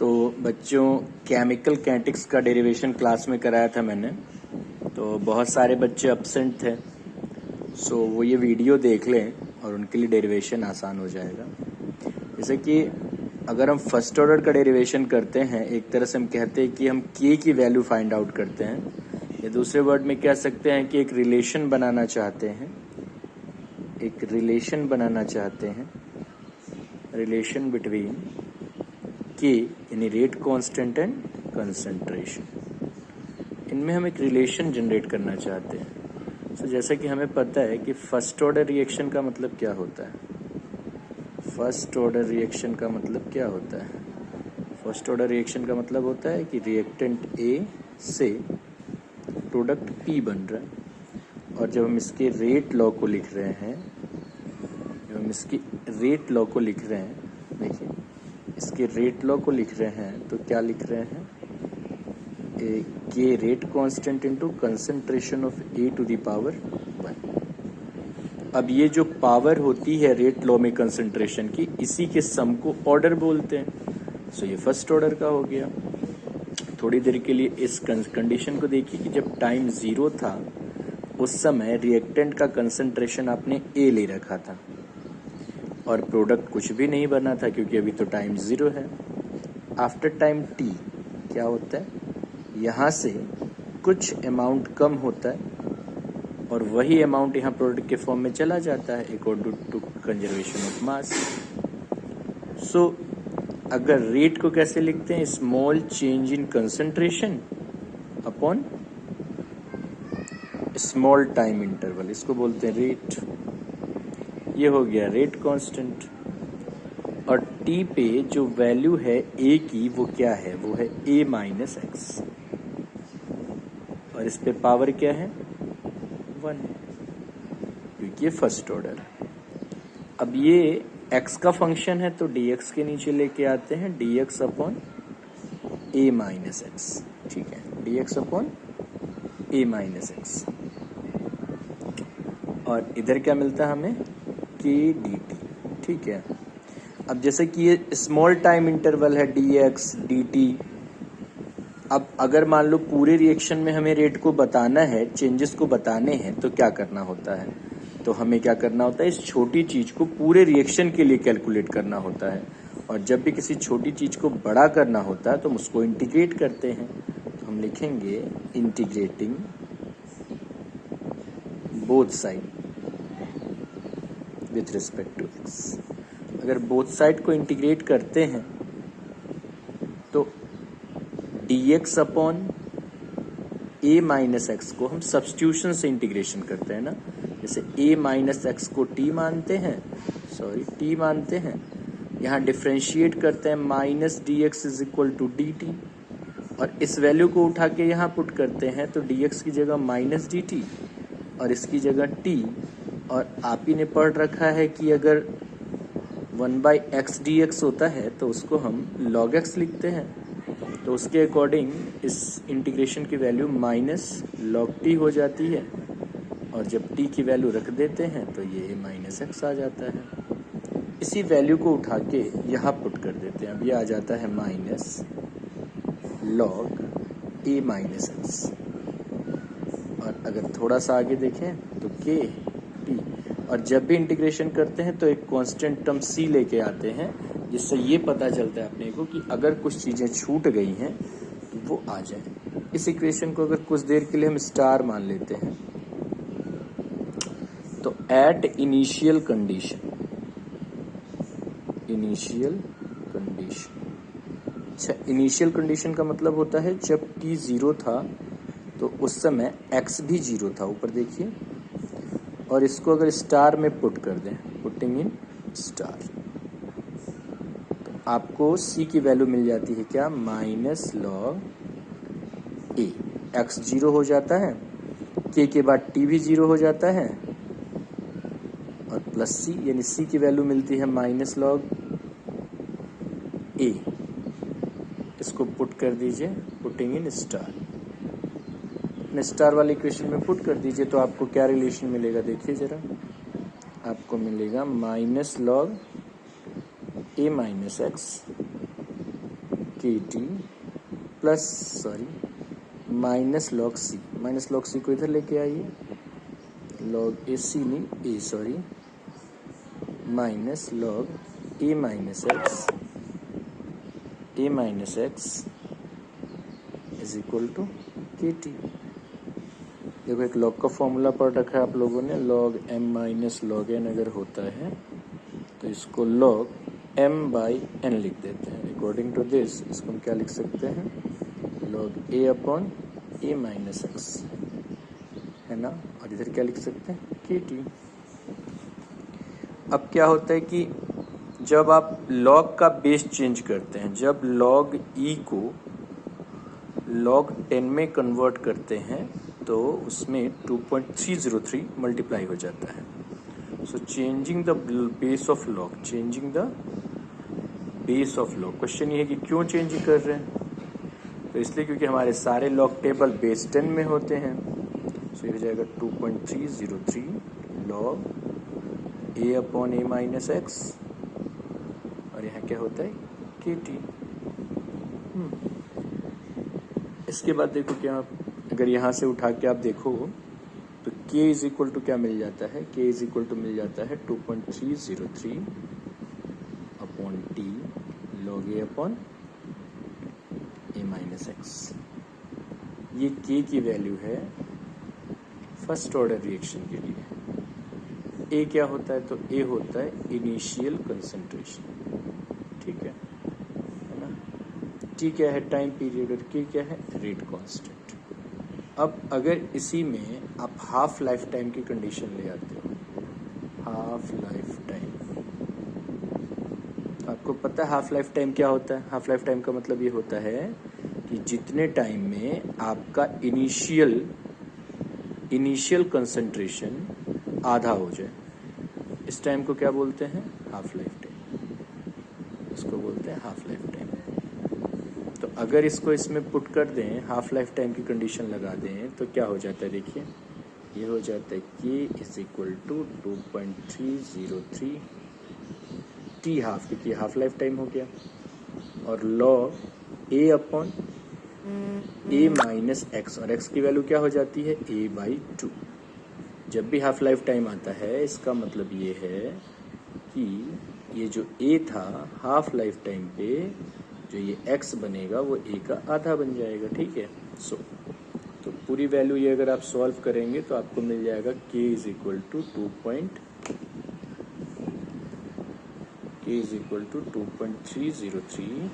तो बच्चों chemical kinetics का डेरिवेशन क्लास में कराया था मैंने, तो बहुत सारे बच्चे अब्सेंट थे। सो वो ये वीडियो देख लें और उनके लिए डेरिवेशन आसान हो जाएगा। जैसे कि अगर हम फर्स्ट ऑर्डर का डेरिवेशन करते हैं, एक तरह से हम कहते हैं कि हम के की वैल्यू फाइंड आउट करते हैं, या दूसरे वर्ड में कह सकते हैं कि एक रिलेशन बनाना चाहते हैं, रिलेशन बिटवीन के यानी रेट कांस्टेंट एंड कंसंट्रेशन। इनमें हम एक रिलेशन जनरेट करना चाहते हैं। सो जैसा कि हमें पता है कि फर्स्ट ऑर्डर रिएक्शन का मतलब क्या होता है। फर्स्ट ऑर्डर रिएक्शन का मतलब होता है कि रिएक्टेंट ए से प्रोडक्ट पी बन रहा है, और जब हम इसके रेट लॉ को लिख रहे हैं, देखिए इसके रेट लॉ को लिख रहे हैं तो क्या लिख रहे हैं, के rate constant into concentration of a to the power 1। अब ये जो पावर होती है रेट लॉ में कंसंट्रेशन की, इसी के सम को ऑर्डर बोलते हैं। सो ये फर्स्ट ऑर्डर का हो गया। थोड़ी देर के लिए इस कंडीशन को देखिए कि जब टाइम 0 था उस समय रिएक्टेंट का कंसंट्रेशन आपने ए ले रखा था और प्रोडक्ट कुछ भी नहीं बना था क्योंकि अभी तो टाइम 0 है। आफ्टर टाइम टी क्या होता है, यहाँ से कुछ अमाउंट कम होता है और वही अमाउंट यहाँ प्रोडक्ट के फॉर्म में चला जाता है according to conservation of mass. So अगर रेट को कैसे लिखते हैं, small change in concentration upon small time interval, इसको बोलते हैं रेट। ये हो गया रेट कांस्टेंट। और टी पे जो वैल्यू है ए की वो क्या है, वो है ए माइनस एक्स, और इस पे पावर क्या है 1, क्योंकि ये फर्स्ट ऑर्डर। अब ये x का फंक्शन है तो dx के नीचे लेके आते हैं dx upon a minus x. ठीक है, dx upon a minus x, और इधर क्या मिलता है हमें k dt। ठीक है, अब जैसे कि ये स्मॉल टाइम इंटरवल है dx dt। अब अगर मान लो पूरे रिएक्शन में हमें रेट को बताना है, चेंजेस को बताने हैं, तो क्या करना होता है, तो हमें क्या करना होता है, इस छोटी चीज को पूरे रिएक्शन के लिए कैलकुलेट करना होता है। और जब भी किसी छोटी चीज को बड़ा करना होता है तो हम उसको इंटीग्रेट करते हैं। तो हम लिखेंगे integrating both side with respect to x. अगर बोथ साइड को इंटीग्रेट करते हैं तो dx upon a minus x को हम सब्स्टिट्यूशन से इंटीग्रेशन करते हैं ना। जैसे a माइनस एक्स को t मानते हैं, यहाँ डिफ्रेंशिएट करते हैं minus dx is equal to dt, और इस वैल्यू को उठा के यहाँ पुट करते हैं तो dx की जगह माइनस dt और इसकी जगह t। और आप ही ने पढ़ रखा है कि अगर 1/x dx होता है तो उसको हम log x लिखते हैं, तो उसके अकॉर्डिंग इस इंटीग्रेशन की वैल्यू माइनस log t हो जाती है, और जब t की वैल्यू रख देते हैं तो ये माइनस एक्स आ जाता है। इसी वैल्यू को उठा के यहाँ पुट कर देते हैं, अब ये आ जाता है minus log a minus x. और अगर थोड़ा सा आगे देखें तो k t, और जब भी इंटीग्रेशन करते हैं तो एक कांस्टेंट टर्म c लेके आते हैं, जिससे ये पता चलता है अपने को कि अगर कुछ चीज़ें छूट गई हैं तो वो आ जाए। इस इक्वेशन को अगर कुछ देर के लिए हम स्टार मान लेते हैं तो एट इनिशियल कंडीशन, अच्छा इनिशियल कंडीशन का मतलब होता है जब t 0 था तो उस समय x भी 0 था, ऊपर देखिए, और इसको अगर स्टार में पुट कर दें, पुटिंग इन स्टार, तो आपको c की वैल्यू मिल जाती है क्या, माइनस log a। x 0 हो जाता है, k के बाद t भी 0 हो जाता है, और प्लस c, यानी c की वैल्यू मिलती है माइनस log a। इसको पुट कर दीजिए, पुटिंग इन स्टार, स्टार वाले इक्वेशन में पुट कर दीजिए, तो आपको क्या रिलेशन मिलेगा, देखिए जरा, आपको मिलेगा minus log a minus x k t plus minus log c. Minus log c को इधर लेके आइए, लॉग ए सी नहीं a minus log a minus x is equal to k t. देखो एक लॉग का फॉर्मूला पढ़ रखा है आप लोगों ने, log m minus log n अगर होता है तो इसको लॉग एम बाई एन लिख देते हैं। अकॉर्डिंग टू दिस इसको हम क्या लिख सकते हैं, log a upon a minus x, है ना। और इधर क्या लिख सकते हैं, के टी। अब क्या होता है कि जब आप लॉग का बेस चेंज करते हैं, जब लॉग ई को लॉग 10 में कन्वर्ट करते हैं तो उसमें 2.303 मल्टीप्लाई हो जाता है। So changing the base of log, question ये है कि क्यों चेंज कर रहे हैं, तो इसलिए क्योंकि हमारे सारे लॉग टेबल बेस 10 में होते हैं। सो ये हो जाएगा 2.303 log a upon a minus x, और यहाँ क्या होता है, के टी। इसके बाद देखो क्या, अगर यहाँ से उठा के आप देखो तो k इज इक्वल टू क्या मिल जाता है, k इज इक्वल टू मिल जाता है 2.303 upon T log a upon a minus x. ये k की वैल्यू है फर्स्ट ऑर्डर रिएक्शन के लिए। a क्या होता है, तो a होता है इनिशियल कंसंट्रेशन, ठीक है ना। t क्या है, टाइम पीरियड, और k क्या है, रेट कांस्टेंट। अब अगर इसी में आप हाफ लाइफ टाइम की कंडीशन ले आते हो, हाफ लाइफ टाइम, आपको पता है हाफ लाइफ टाइम क्या होता है। हाफ लाइफ टाइम का मतलब ये होता है कि जितने टाइम में आपका इनिशियल कंसंट्रेशन आधा हो जाए, इस टाइम को क्या बोलते हैं, हाफ लाइफ टाइम। इसको बोलते हैं हाफ लाइफ टाइम। तो अगर इसको इसमें पुट कर दें, हाफ लाइफ टाइम की कंडीशन लगा दें, तो क्या हो जाता है, देखिए ये हो जाता है k is equal to 2.303 t half, क्योंकि हाफ लाइफ टाइम हो गया, और log a upon a minus x, और एक्स की वैल्यू क्या हो जाती है, a/2। जब भी हाफ लाइफ टाइम आता है इसका मतलब ये है कि ये जो a था हाफ लाइफ टाइम पे, जो ये x बनेगा वो a का आधा बन जाएगा, ठीक है। तो पूरी वैल्यू ये अगर आप सॉल्व करेंगे तो आपको मिल जाएगा k इज इक्वल टू 2.303